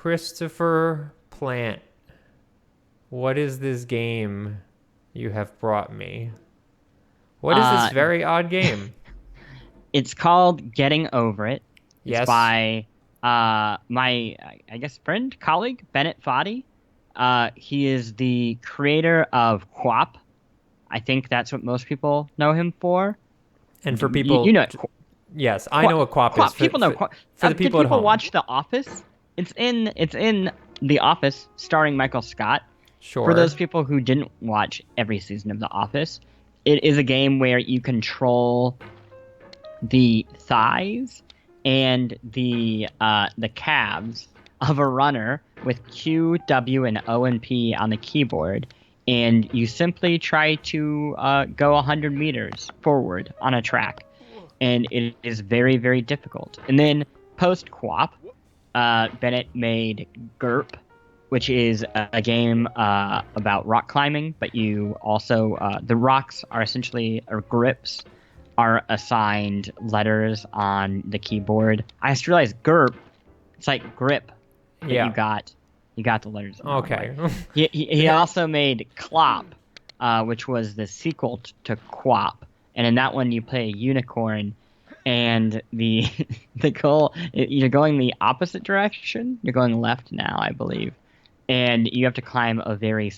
Christopher Plant, what is this game you have brought me? What is this Uh, very odd game? it's called Getting Over It. It's Yes. by my I guess friend, colleague, Bennett Foddy. He is the creator of Quap. I think that's what most people know him for. And for You people, know yes, I know what QWOP is. Quap. People know Quap. For the Did people at people home, watch The Office? It's in The Office, starring Michael Scott. For those sure. people who didn't watch every season of The Office, it is a game where you control the thighs and the calves of a runner with Q, W, and O and P on the keyboard, and you simply try to go 100 meters forward on a track, and it is very, very difficult. And then post Quap, Bennett made GURP, which is a game about rock climbing, but you also the rocks are essentially, or grips are assigned letters on the keyboard. I just realized GURP, it's like grip that you Yeah. got. You got the letters in the wrong way. Okay. He also made Clop, which was the sequel to Quap, and in that one you play a unicorn, and the the goal, you're going the opposite direction. You're going left now, I believe, and you have to climb a very,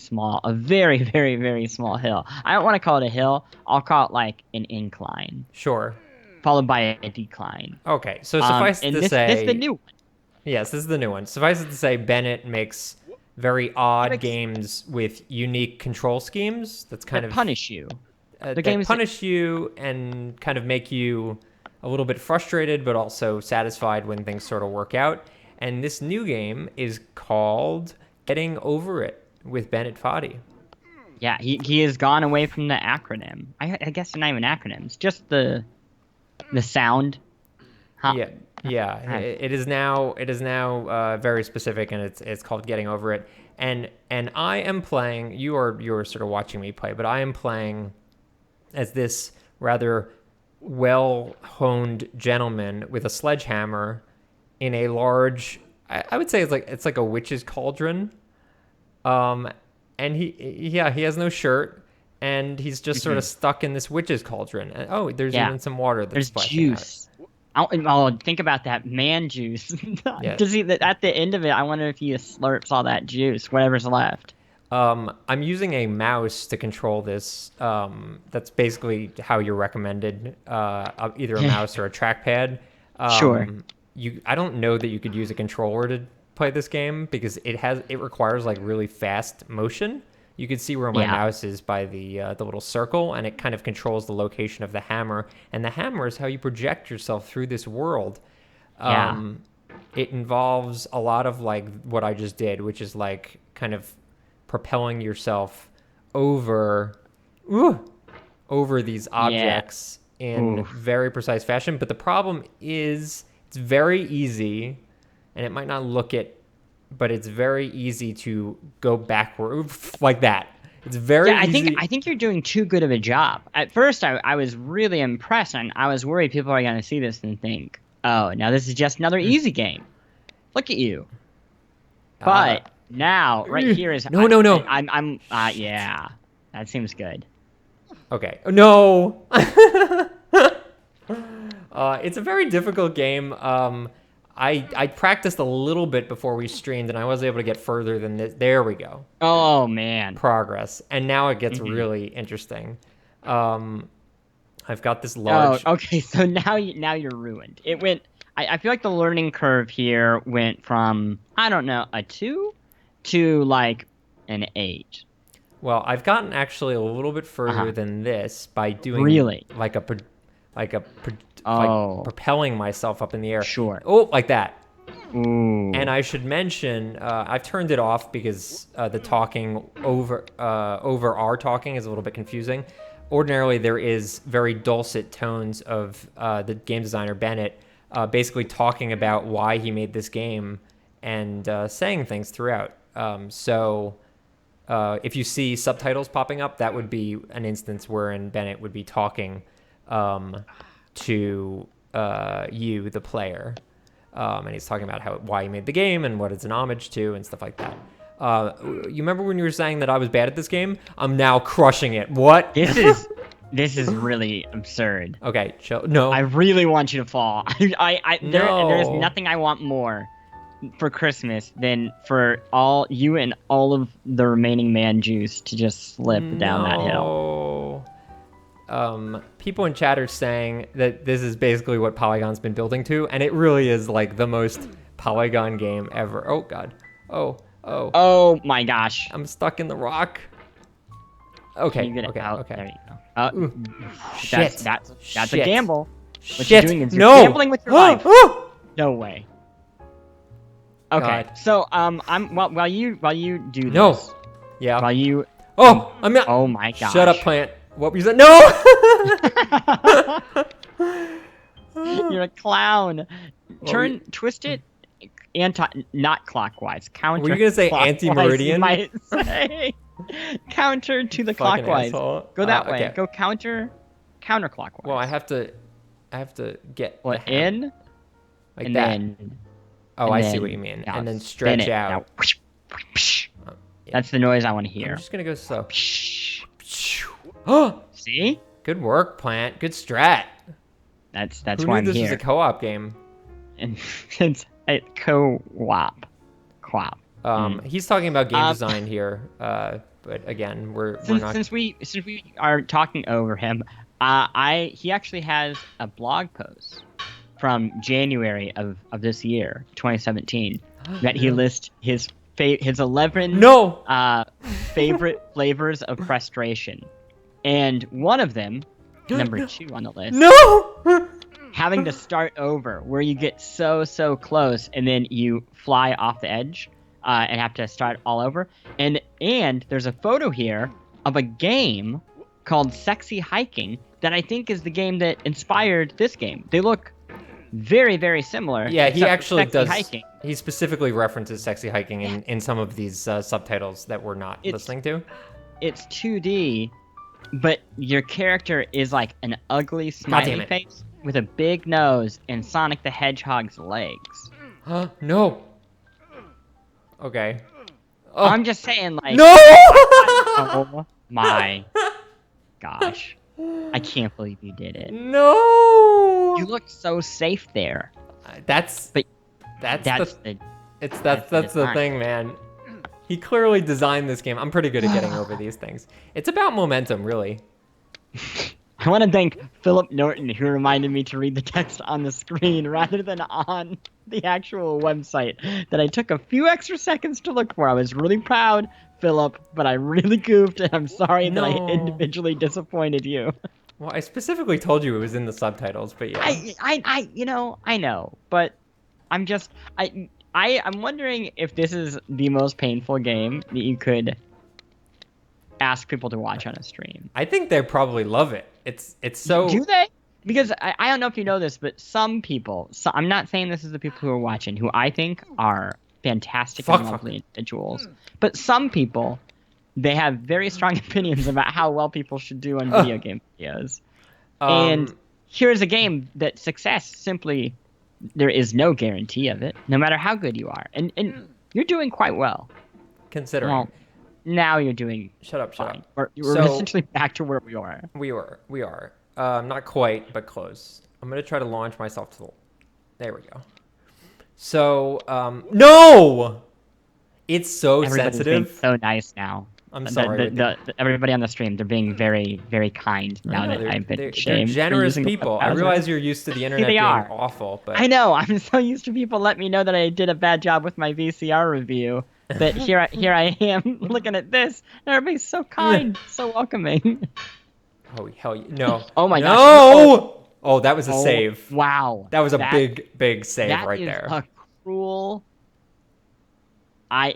very, very small hill. I don't want to call it a hill. I'll call it like an incline, Sure. followed by a decline. Okay. So suffice And to this is the say, new one. yes, this is the new one. Suffice it to say, Bennett makes very It odd makes games with unique control schemes. That's kind that of punish you. The that game's punish you and kind of make you a little bit frustrated, but also satisfied when things sort of work out. And this new game is called Getting Over It with Bennett Foddy. Yeah, he has gone away from the acronym. I guess it's not even acronyms, just the sound. Huh. Yeah, yeah. It is now very specific, and it's called Getting Over It. And I am playing. You're sort of watching me play, but I am playing as this rather well honed gentleman with a sledgehammer in a large. I would say it's like a witch's cauldron. Um, and he has no shirt. And he's just sort of Mhm. stuck in this witch's cauldron. And, oh, there's Yeah, even some water that's there's splashing out. juice. Oh, think about that man juice. Yeah. Does he? At the end of it, I wonder if he slurps all that juice, whatever's left. I'm using a mouse to control this. That's basically how you're recommended, either a mouse or a trackpad. Sure. I don't know that you could use a controller to play this game because it requires like really fast motion. You can see where my Yeah. mouse is by the little circle, and it kind of controls the location of the hammer. And the hammer is how you project yourself through this world. Yeah. Um, it involves a lot of like what I just did, which is like kind of propelling yourself over ooh, over these Yeah. objects in Oof. very precise fashion. But the problem is it's very easy, and it might not look it, but it's very easy to go backward like that. It's very Yeah, easy. I think you're doing too good of a job. At first, I was really impressed, and I was worried people are going to see this and think, "Oh, now this is just another easy game. Look at you." Uh, But now, right here is no, no, no. yeah, that seems good. Okay. No. It's a very difficult game. I practiced a little bit before we streamed, and I was able to get further than this. There we go. Oh man. Progress. And now it gets Hmm. really interesting. Um, I've got this Oh, large. okay. So now you're ruined. It went. I feel like the learning curve here went from, I don't know, a 2 to like an 8. Well, I've gotten actually a little bit further Uh-huh. than this by doing Really? like a like Oh, propelling myself up in the air. sure. Oh, like that. And Ooh. I should mention, I've turned it off because the talking over our talking is a little bit confusing. Ordinarily, there is very dulcet tones of the game designer Bennett, basically talking about why he made this game and saying things throughout. If you see subtitles popping up, that would be an instance wherein Bennett would be talking to you, the player. And he's talking about why he made the game and what it's an homage to and stuff like that. You remember when you were saying that I was bad at this game? I'm now crushing it. What? This is really absurd. Okay, chill. No. I really want you to fall. No. There's nothing I want more for Christmas than for you and all of the remaining man juice to just slip down that hill. People in chat are saying that this is basically what Polygon's been building to, and it really is like the most Polygon game ever. Oh god. Oh my gosh. I'm stuck in the rock. Okay. Can you get it out? Okay. There you go. Shit. That's Shit. a gamble. What Shit. you're doing is you're No. gambling with your life. No way. Okay. God. So while you do this. No. Yeah. While you. Oh, I'm not. Oh my gosh. Shut up, plant. What were you saying? No. You're a clown. Twist it. Not clockwise. Counter. Were you gonna say anti-meridian? You might say. Counter to the clockwise. Asshole. Go that way. Okay. Go counterclockwise. Well, I have to get Well, the hammer. in Like and that. then. Oh, and I then- see what you mean. now And then stretch spin it. out. Now, Yeah. That's the noise I want to I'm hear. just gonna go slow. See? Good work, plant. Good strat. That's Who why knew I'm this here. was a co-op game? And it's a co-op. He's talking about game design here. But again, we're not. Since we are talking over him, he actually has a blog post from January of this year, 2017, that he lists his 11 favorite flavors of frustration, and one of them, number 2 on the list, No. having to start over, where you get so close and then you fly off the edge and have to start all over. And there's a photo here of a game called Sexy Hiking that I think is the game that inspired this game. They look very, very similar. Yeah, he except for actually Sexy does. Hiking. He specifically references sexy hiking in some of these subtitles that we're not listening to. It's 2D, but your character is like an ugly smiley it. face with a big nose and Sonic the Hedgehog's legs. No. Okay. Oh. I'm just saying, like... No. Oh my gosh. I can't believe you did it. No. You look so safe there. That's the thing, man. He clearly designed this game. I'm pretty good at getting over these things. It's about momentum, really. I want to thank Philip Norton, who reminded me to read the text on the screen rather than on the actual website that I took a few extra seconds to look for. I was really proud, Philip, but I really goofed, and I'm sorry that I individually disappointed you. Well, I specifically told you it was in the subtitles, but yeah. I know, but I'm just, I'm wondering if this is the most painful game that you could ask people to watch on a stream. I think they probably love it. It's so. Do they? Because I don't know if you know this, but some people, I'm not saying this is the people who are watching, who I think are fantastic and lovely individuals, but some people, they have very strong opinions about how well people should do on video game videos. And here's a game that success simply, there is no guarantee of it, no matter how good you are. And you're doing quite well. Considering. Well, now you're doing Shut up. We're essentially back to where we are. We are. Not quite, but close. I'm going to try to launch myself to the... There we go. So, no! It's so Everybody's sensitive. being so nice now. I'm sorry. Everybody on the stream, they're being very, very kind now that I've been shamed. They're generous people. I realize you're used to the internet being awful, but... I know. I'm so used to people letting me know that I did a bad job with my VCR review. But here I am looking at this, and everybody's so kind, so welcoming. Oh, hell yeah. No. Oh my gosh. No! Oh, that was a save. Wow. That was a big save right there. That is a cruel...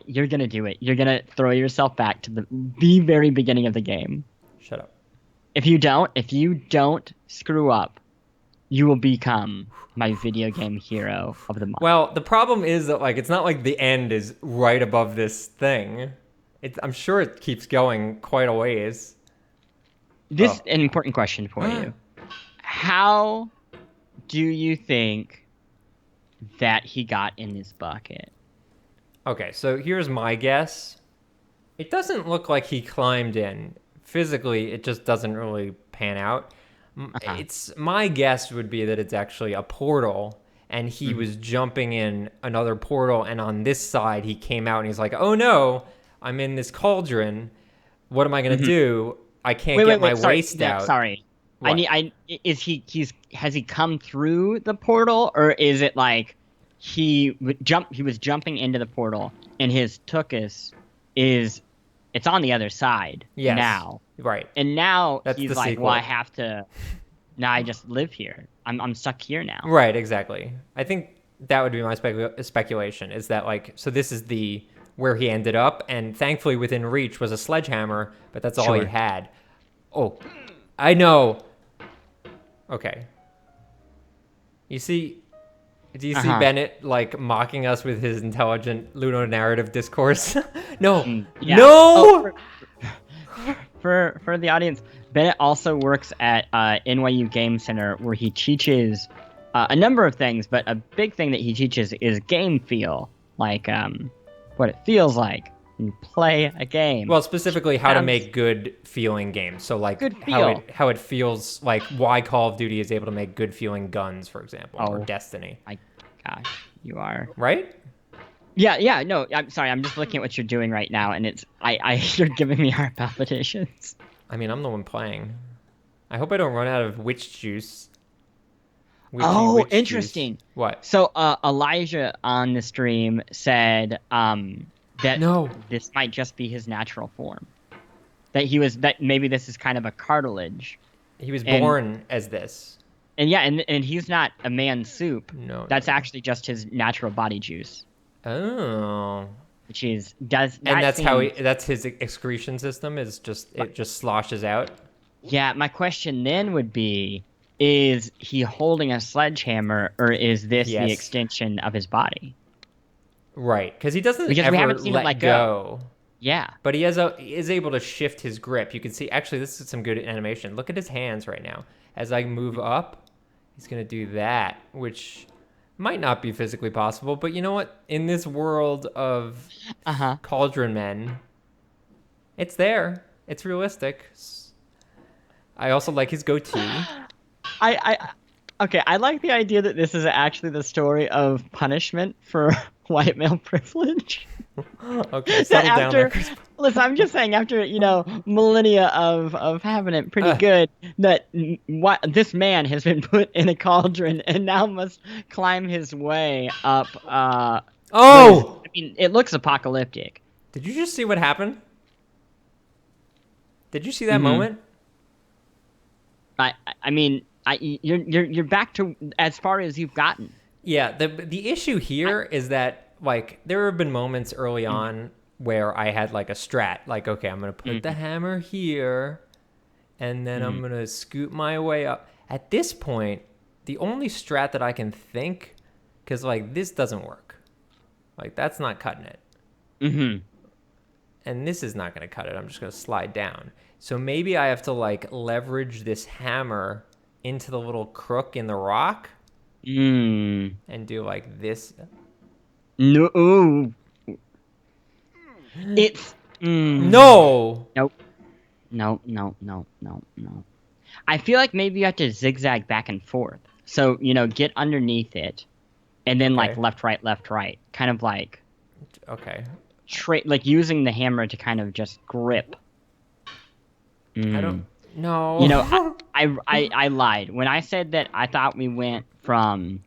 You're gonna do it. You're gonna throw yourself back to the very beginning of the game. Shut up. If you don't screw up, you will become my video game hero of the month. Well, the problem is that it's not like the end is right above this thing. I'm sure it keeps going quite a ways. This is an important question for you. How do you think that he got in this bucket. Okay, so here's my guess. It doesn't look like he climbed in. Physically, it just doesn't really pan out. Uh-huh. It's my guess would be that it's actually a portal and he Mhm. was jumping in another portal, and on this side he came out and he's like, "Oh no, I'm in this cauldron. What am I going to Mhm. do? I can't Wait, get wait, my wait. Sorry, waste no, out." sorry. What? Has he come through the portal, or is it like he was jumping into the portal and his tuchus is it's on the other side Yes. now. Right. And now That's he's the like, well, I sequel. have to now I just live here. I'm stuck here now. Right, exactly. I think that would be my speculation is that like so this is the where he ended up, and thankfully within reach was a sledgehammer, but that's all he Sure. had. Oh, I know. Okay. You see, do you see Uh-huh. Bennett like mocking us with his intelligent ludonarrative discourse? No, Yeah. Oh, no. for the audience, Bennett also works at NYU Game Center, where he teaches a number of things, but a big thing that he teaches is game feel, like what it feels like when you play a game. Well, specifically how to Sounds make good feeling games. So like good feel. how it feels, like why Call of Duty is able to make good feeling guns, for example, or Oh Destiny, my gosh, you are. right? Yeah, yeah. No, I'm sorry. I'm just looking at what you're doing right now, and you're giving me heart palpitations. I mean, I'm the one playing. I hope I don't run out of witch juice. Witchy Oh, witch juice. interesting. What? So Elijah on the stream said that No. this might just be his natural form. That maybe this is kind of a cartilage. He was And born as this. and yeah, and he's not a man soup. No, That's no. actually just his natural body juice, Oh. which is does And that that's how seems that's his excretion system is just it just sloshes out. Yeah, my question then would be, is he holding a sledgehammer, or is this the Yes. extension of his body? Right, because he doesn't Because we ever haven't seen it let let go. Yeah. But he is able to shift his grip. You can see actually this is some good animation. Look at his hands right now. As I move up, he's gonna do that, which might not be physically possible. But you know what? In this world of Uh-huh. cauldron men, it's there. It's realistic. I also like his goatee. I okay, I like the idea that this is actually the story of punishment for white male privilege. Okay, That settle down there, after Chris. listen, I'm just saying after, millennia of having it pretty Uh, good, that what this man has been put in a cauldron and now must climb his way up oh! I mean, it looks apocalyptic. Did you just see what happened? Did you see that Mhm. moment? I mean, you're back to as far as you've gotten. Yeah, the issue here is that like there have been moments early on where I had like a strat, like okay, I'm gonna put the hammer here, and then I'm gonna scoot my way up. At this point, the only strat that I can think, because like this doesn't work, like that's not cutting it, Mm-hmm. and this is not gonna cut it. I'm just gonna slide down. So maybe I have to like leverage this hammer into the little crook in the rock Mm. and do like this. No. Ooh. It's. No. Nope. No. No. No. No. No. I feel like maybe you have to zigzag back and forth. So get underneath it, and then like Okay. left, right, kind of like Okay. like using the hammer to kind of just grip. I don't. No. I lied when I said that I thought we went from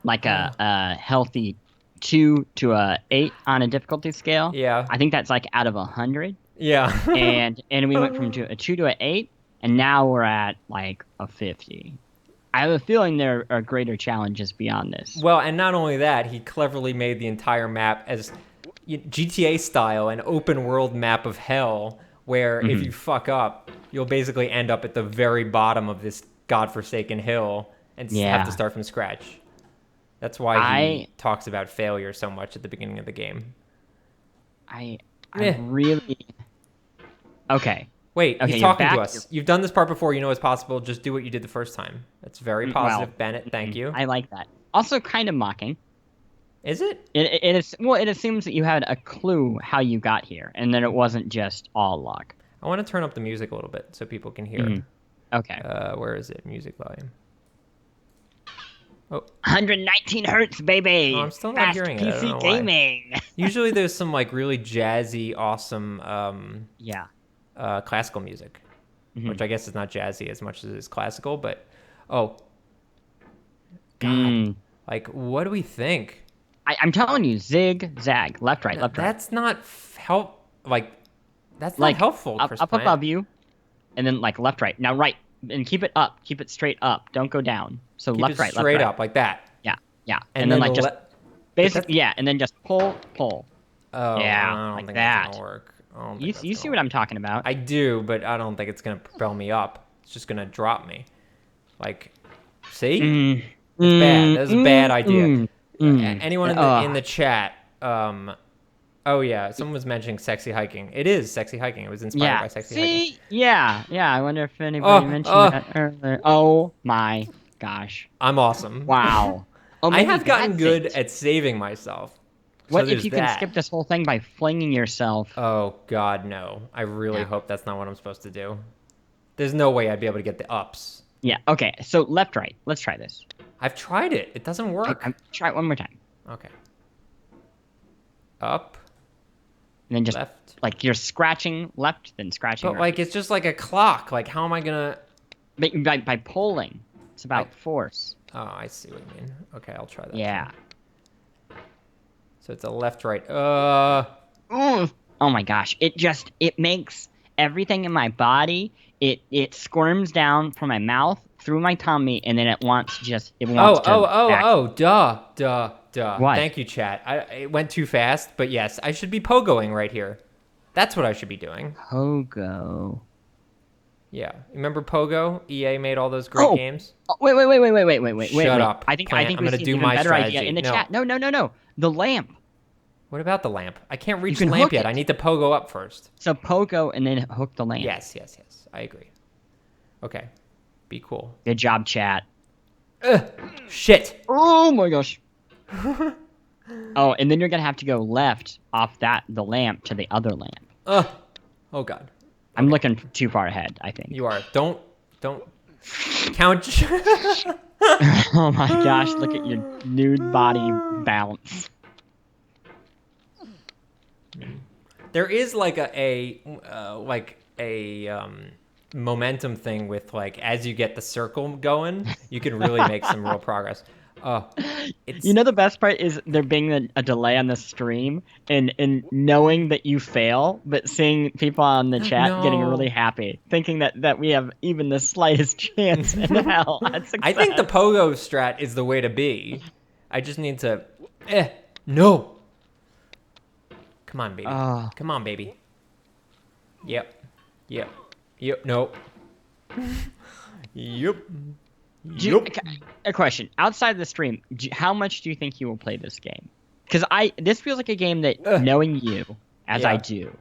like a healthy 2 to a 8 on a difficulty scale. Yeah. I think that's like out of 100, Yeah. and we went from a 2 to a 8, and now we're at like a 50. I have a feeling there are greater challenges beyond this. Well, and not only that, he cleverly made the entire map as GTA style, an open world map of hell, where if you fuck up, you'll basically end up at the very bottom of this godforsaken hill and have Yeah. to start from scratch. That's why he talks about failure so much at the beginning of the game. I Eh. really. Okay. Wait, Okay, he's you're talking to back. us. You've done this part before. You know it's possible. Just do what you did the first time. That's very positive, Well, Bennett. Thank you. I like that. Also kind of mocking. Is it? It assumes that you had a clue how you got here, and then it wasn't just all luck. I want to turn up the music a little bit so people can hear. Mhm. Okay. Where is it? Music volume. Oh, 119 hertz, baby. oh, I'm still not Fast hearing it. I don't know PC why. gaming. Usually there's some like really jazzy, awesome Yeah. classical music, Mhm. which I guess is not jazzy as much as it is classical. But oh, God, Mm. like what do we think? I'm telling you, zig zag, left, right, left, right. That's not that's not Like helpful, up, Chris up Plant. above you, and then like left, right. Now right, and keep it up. Keep it straight up. Don't go down. So Keep left, it right, left, straight right. up like that. Yeah, yeah. And then then like just basically, yeah, and then just pull. Oh, Yeah, I don't like think that. that's gonna work. I don't You think that's you gonna see work. what I'm talking about? I do, but I don't think it's gonna propel me up. It's just gonna drop me. Like, see? Mm, It's bad. That was a bad idea. mm. Anyone in the chat? Oh yeah, someone was mentioning sexy hiking. It is sexy hiking. It was inspired Yeah. by sexy hiking. See? Yeah. I wonder if anybody mentioned that earlier. Oh my gosh. I'm awesome. Wow. Oh, I maybe have gotten that's good it. at saving myself. So What if there's you can that. skip this whole thing by flinging yourself? Oh God, no! I really Yeah. hope that's not what I'm supposed to do. There's no way I'd be able to get the ups. Yeah. Okay. So left, right. Let's try this. I've tried it. It doesn't work. Try it one more time. Okay. Up, And then just left. like you're scratching left, then scratching But right. like it's just like a clock. Like how am I gonna? But by pulling. It's about force. Oh, I see what you mean. Okay, I'll try that. Yeah. So it's a left, right. Oh my gosh. It makes everything in my body, it squirms down from my mouth through my tummy, and then it wants to Duh. What? Thank you, chat. It went too fast, but yes, I should be pogoing right here. That's what I should be doing. Pogo. Yeah, remember Pogo? EA made all those great games. Oh, wait. Shut up. I think Plant. I I'm think we gonna see do an even my better idea strategy. in the No. chat. No. The lamp. What about the lamp? I can't reach the can lamp hook yet. it. I need to pogo up first. So pogo and then hook the lamp. Yes. I agree. Okay, be cool. Good job, chat. Shit. Oh my gosh. Oh, and then you're gonna have to go left off the lamp to the other lamp. Oh God. I'm looking too far ahead, I think. You are. Don't count. Oh my gosh, look at your nude body bounce. There is like a momentum thing with like as you get the circle going, you can really make some real progress. It's You know the best part is there being a delay on the stream and knowing that you fail, but seeing people on the chat getting No. really happy, thinking that we have even the slightest chance in hell at success. I think the pogo strat is the way to be. I just need to. No. Come on, baby. Come on, baby. Yep. No. Yep. A question outside the stream: how much do you think you will play this game? Because this feels like a game that, knowing you as I do,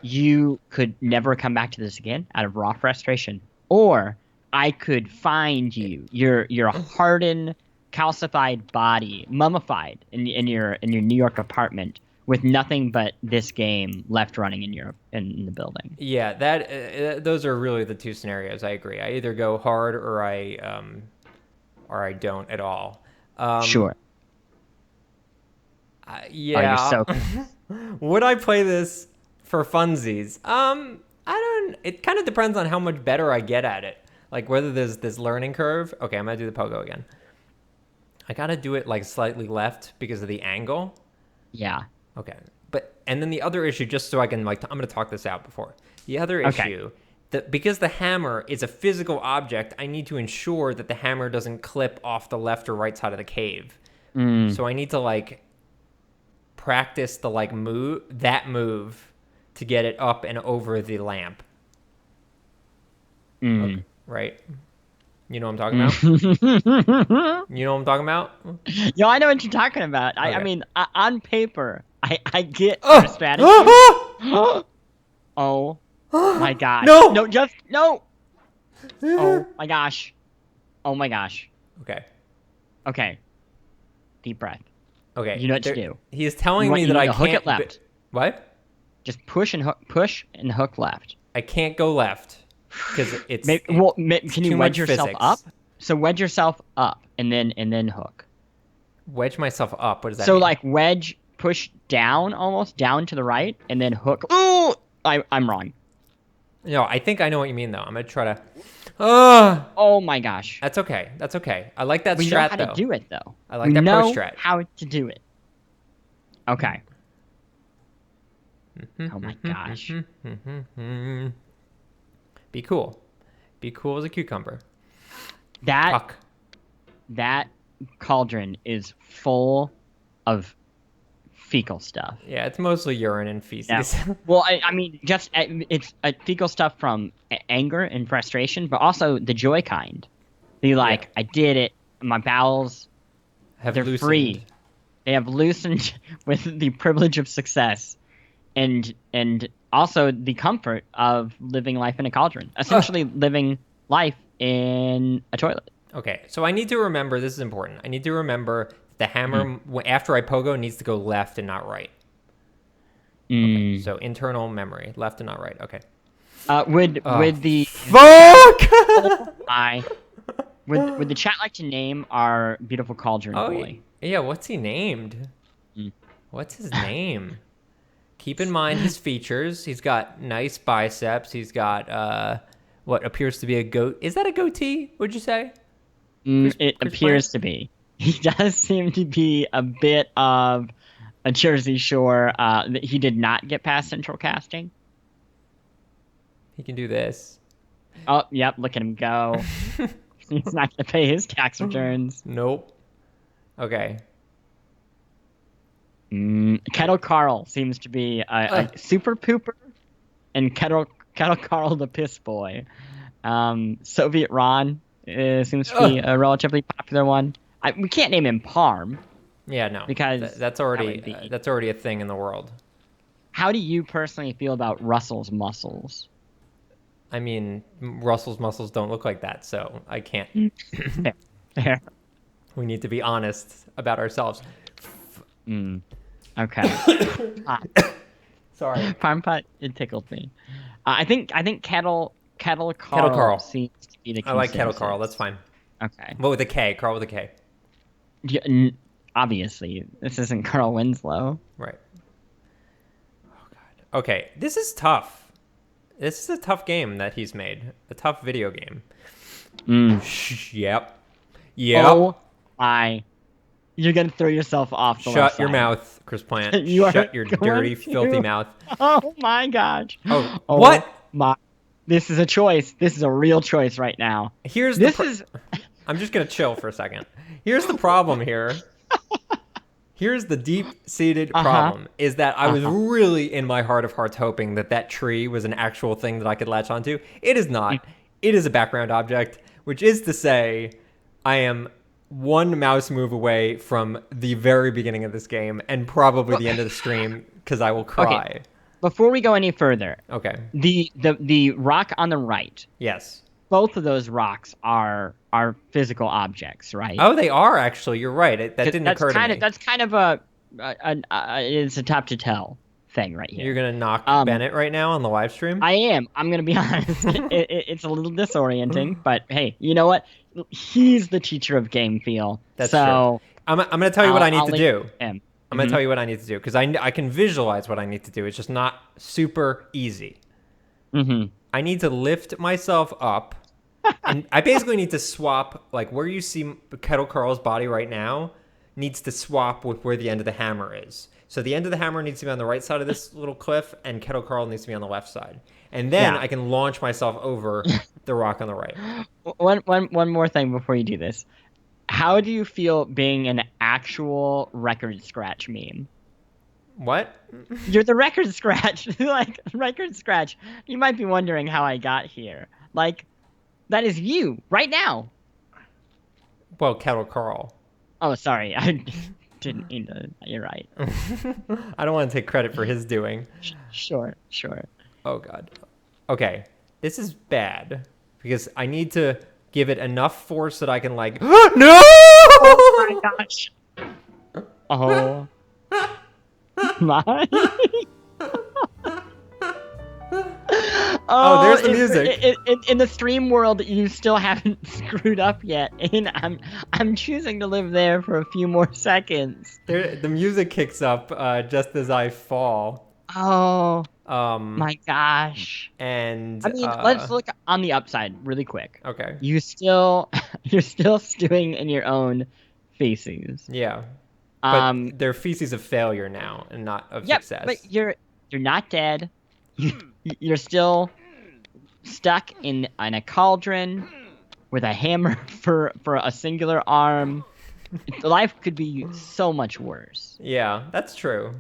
you could never come back to this again out of raw frustration, or I could find you, your hardened, calcified body, mummified in your New York apartment with nothing but this game left running in the building. Yeah, those are really the two scenarios. I agree. I either go hard or I don't at all. Sure. Yeah. Oh, you're so. Would I play this for funsies? I don't. It kind of depends on how much better I get at it. Like whether there's this learning curve. Okay, I'm gonna do the pogo again. I gotta do it like slightly left because of the angle. Yeah. Okay. And then the other issue, just so I can I'm going to talk this out before. The other issue, because the hammer is a physical object, I need to ensure that the hammer doesn't clip off the left or right side of the cave. So I need to practice the move to get it up and over the lamp. Okay, right? You know what I'm talking about? You know what I'm talking about? Yo, I know what you're talking about. Okay. I mean, on paper, I get your strategy. Oh my gosh. No! No, just no. Oh my gosh. Oh my gosh. Okay. Okay. Deep breath. Okay. You know what to do. He's telling You me want- that you I need to hook can't. it left. What? Just push and hook left. I can't go left because it's Can you too wedge much yourself physics. up? So wedge yourself up and then hook. Wedge myself up. What does that So mean? like wedge, push down almost down to the right, and then hook. Ooh, I'm wrong. No, I think I know what you mean though. I'm gonna try to. Oh, Oh my gosh. that's okay. That's okay. I like that We know strat how though. to do it though. I like we that pro know strat. how to do it. Okay. Oh my gosh. Be cool. Be cool as a cucumber. That Fuck. that cauldron is full of fecal stuff. Yeah, it's mostly urine and feces. Yeah. Well, I mean, just it's fecal stuff from anger and frustration, but also the joy kind. The like, I did it. My bowels, Have they're loosened. free. They have loosened with the privilege of success, and also the comfort of living life in a cauldron. Essentially, living life in a toilet. Okay, so I need to remember, this is important. I need to remember the hammer, after I pogo, needs to go left and not right. Okay, so internal memory, left and not right. Okay. Would the Fuck! would the chat like to name our beautiful cauldron boy? Yeah, what's he named? What's his name? Keep in mind his features. He's got nice biceps. He's got what appears to be a goat. Is that a goatee, would you say? It appears to be. He does seem to be a bit of a Jersey Shore. He did not get past central casting. He can do this. Oh, yep, look at him go. He's not going to pay his tax returns. Nope. Okay. Kettle Carl seems to be a super pooper, and Kettle Carl the piss boy. Soviet Ron seems to be a relatively popular one. We can't name him Parm. Yeah, no. Because that's already a thing in the world. How do you personally feel about Russell's muscles? I mean, Russell's muscles don't look like that, so I can't. Fair. We need to be honest about ourselves. Okay. Sorry. Parm Pot, it tickled me. I think Kettle Carl seems to be the consensus. I like Kettle Carl. That's fine. Okay. What with a K? Carl with a K. Yeah, obviously, this isn't Carl Winslow. Right. Oh god. Okay, this is tough. This is a tough game that he's made. A tough video game. Yep. Oh my! You're gonna throw yourself off the left Shut your side. mouth, Chris Plant. You are Shut your dirty, going filthy to- mouth. Oh my gosh! Oh, what? My! This is a choice. This is a real choice right now. I'm just gonna chill for a second. Here's the problem here. Here's the deep-seated problem, is that I was really in my heart of hearts hoping that tree was an actual thing that I could latch onto. It is not. It is a background object, which is to say I am one mouse move away from the very beginning of this game and probably the end of the stream because I will cry. Okay. Before we go any further, Okay. The rock on the right, Yes. both of those rocks are physical objects, right? Oh, they are actually. You're right. That didn't occur to me. That's kind of it's a tough to tell thing right here. You're gonna knock Bennett right now on the live stream? I am. I'm gonna be honest. It's a little disorienting, but hey, you know what? He's the teacher of game feel. That's so true. I'm gonna tell you what I need to do. I'm gonna tell you what I need to do because I can visualize what I need to do. It's just not super easy. I need to lift myself up, and I basically need to swap, like where you see Kettle Carl's body right now needs to swap with where the end of the hammer is. So the end of the hammer needs to be on the right side of this little cliff, and Kettle Carl needs to be on the left side. And then I can launch myself over the rock on the right. One more thing before you do this. How do you feel being an actual record scratch meme? What? You're the record scratch. Like, record scratch. You might be wondering how I got here. Like, that is you, right now. Well, Kettle Carl. Oh, sorry. I didn't mean to. You're right. I don't want to take credit for his doing. Sure. Oh, God. Okay. This is bad. Because I need to give it enough force that I can, like... No! Oh, my gosh. Oh my. Oh, there's the music. In the stream world, you still haven't screwed up yet, and I'm choosing to live there for a few more seconds. The music kicks up just as I fall. Oh Um, my gosh. and I mean, let's look on the upside really quick. Okay. You're still stewing in your own feces. Yeah. But they're feces of failure now and not of success. But you're not dead. You're still stuck in a cauldron with a hammer for a singular arm. Life could be so much worse. Yeah, that's true.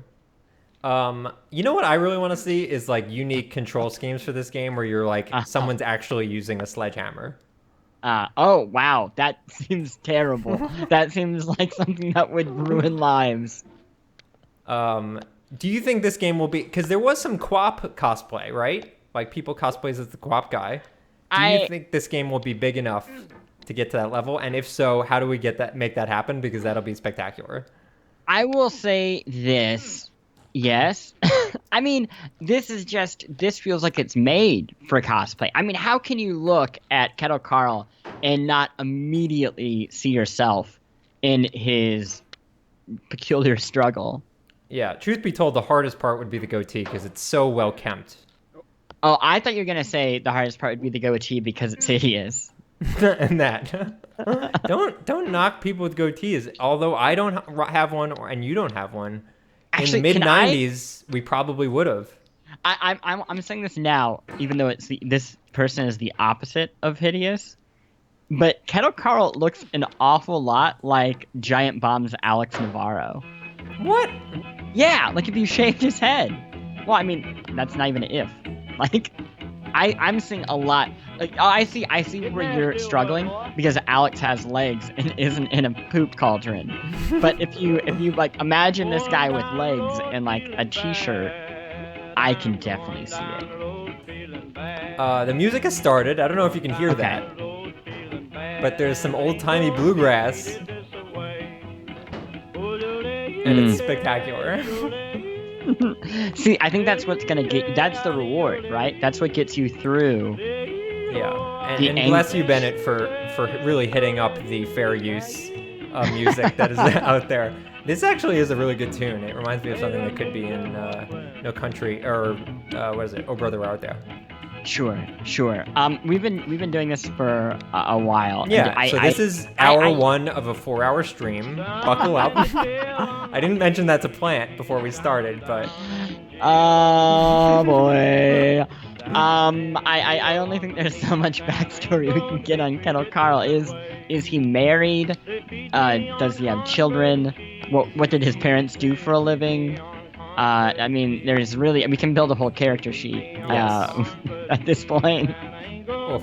You know what I really want to see is like unique control schemes for this game where you're like someone's actually using a sledgehammer. Oh wow, that seems terrible. That seems like something that would ruin lives. Do you think this game will be... Because there was some Quap cosplay, right? Like, people cosplays as the Quap guy. Do you think this game will be big enough to get to that level? And if so, how do we make that happen? Because that'll be spectacular. I will say this. Yes. I mean, this feels like it's made for cosplay. I mean, how can you look at Kettle Carl and not immediately see yourself in his peculiar struggle? Yeah, truth be told, the hardest part would be the goatee because it's so well kempt. Oh, I thought you were gonna say the hardest part would be the goatee because it's hideous. And that. Don't knock people with goatees. Although I don't have one, and you don't have one. Actually, in the mid-90s, we probably would have. I'm saying this now, even though this person is the opposite of hideous. But Kettle Carl looks an awful lot like Giant Bomb's Alex Navarro. What? Yeah, like if you shaved his head. Well, I mean, that's not even an if. Like, I'm seeing a lot. Like, I see where you're struggling because Alex has legs and isn't in a poop cauldron. But if you like imagine this guy with legs and like a t-shirt, I can definitely see it. The music has started. I don't know if you can hear that. But there's some old-timey bluegrass. And it's spectacular. See, I think that's what's gonna get. That's the reward, right? That's what gets you through. Yeah, and bless you, Bennett, for really hitting up the fair use music that is out there. This actually is a really good tune. It reminds me of something that could be in No Country or what is it? Oh Brother, Where Art Thou? Sure. We've been doing this for a while. Yeah. So this is hour 1 of a 4-hour stream. Buckle up. I didn't mention that to Plant before we started, but. Oh boy. I only think there's so much backstory we can get on Kettle Carl. Is he married? Does he have children? What did his parents do for a living? I mean, we can build a whole character sheet at this point. Oof.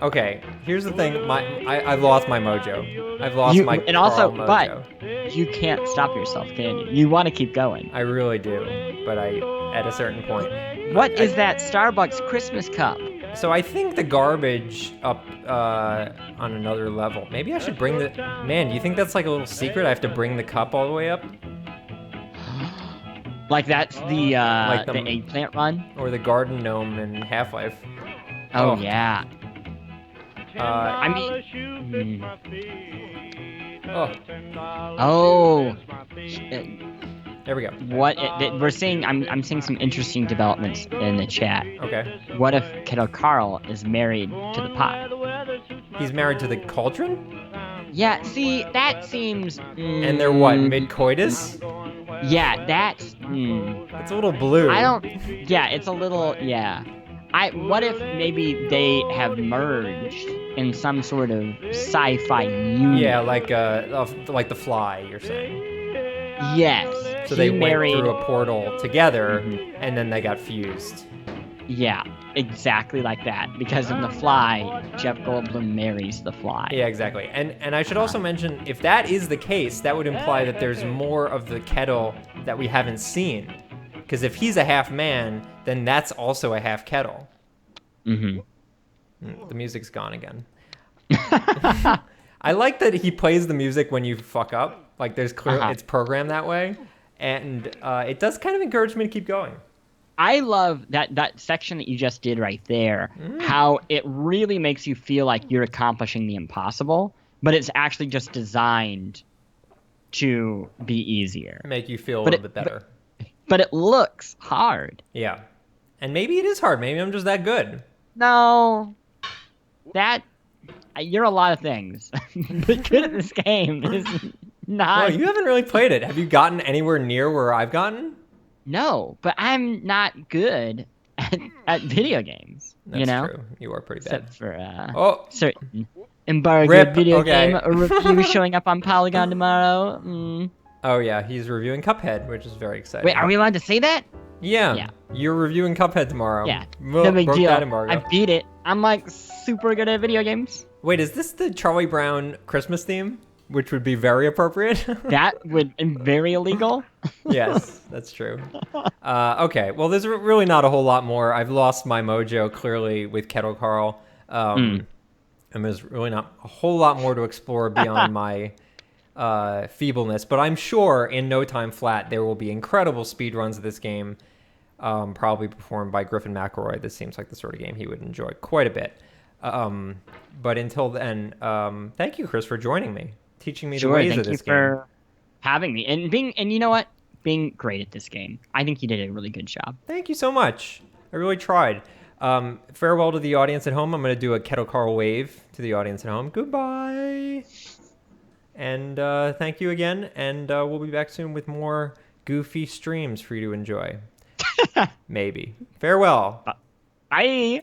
Okay, here's the thing. I've lost my mojo. I've lost my and also, mojo. But you can't stop yourself, can you? You want to keep going. I really do, but at a certain point. What is that Starbucks Christmas cup? So I think the garbage up on another level. Maybe I should bring the... Man, do you think that's like a little secret? I have to bring the cup all the way up? Like that's the eggplant run? Or the garden gnome in Half-Life. Oh, yeah. I mean... Oh. There we go. We're seeing... I'm seeing some interesting developments in the chat. Okay. What if Kettle Carl is married to the pot? He's married to the cauldron? Yeah, see, that seems... And they're what, mid-coitus? Yeah, that's... It's a little blue. Yeah, it's a little... Yeah. What if maybe they have merged in some sort of sci-fi union? Yeah, like The Fly, you're saying. Yes. So they went through a portal together, and then they got fused. Yeah, exactly like that. Because in The Fly, Jeff Goldblum marries the Fly. Yeah, exactly. And I should also mention, if that is the case, that would imply that there's more of the kettle that we haven't seen. Because if he's a half man, then that's also a half kettle. Mm-hmm. The music's gone again. I like that he plays the music when you fuck up. Like there's clear, it's programmed that way, and it does kind of encourage me to keep going. I love that section that you just did right there. How it really makes you feel like you're accomplishing the impossible, but it's actually just designed to be easier. Make you feel a little bit better. But it looks hard. Yeah, and maybe it is hard. Maybe I'm just that good. No, you're a lot of things, but good at this game is not. Well, you haven't really played it. Have you gotten anywhere near where I've gotten? No, but I'm not good at video games. That's true. You are pretty bad. Except for certain embargoed Rip. video Okay. game review showing up on Polygon tomorrow. Oh yeah, he's reviewing Cuphead, which is very exciting. Wait, are we allowed to say that? Yeah. You're reviewing Cuphead tomorrow. Yeah. Well, No big broke deal. that embargo. I beat it. I'm like super good at video games. Wait, is this the Charlie Brown Christmas theme? Which would be very appropriate. That would be very illegal. Yes, that's true. Okay, well, there's really not a whole lot more. I've lost my mojo clearly with Kettle Carl. And there's really not a whole lot more to explore beyond my feebleness. But I'm sure in no time flat there will be incredible speed runs of this game, probably performed by Griffin McElroy. This seems like the sort of game he would enjoy quite a bit. But until then, thank you, Chris, for joining me, teaching me the ways of this game. Thank you for having me and you know what, being great at this game. I think you did a really good job. Thank you so much. I really tried. Farewell to the audience at home. I'm going to do a Kettle Carl wave to the audience at home. Goodbye. And thank you again. And we'll be back soon with more goofy streams for you to enjoy. Maybe. Farewell. Bye.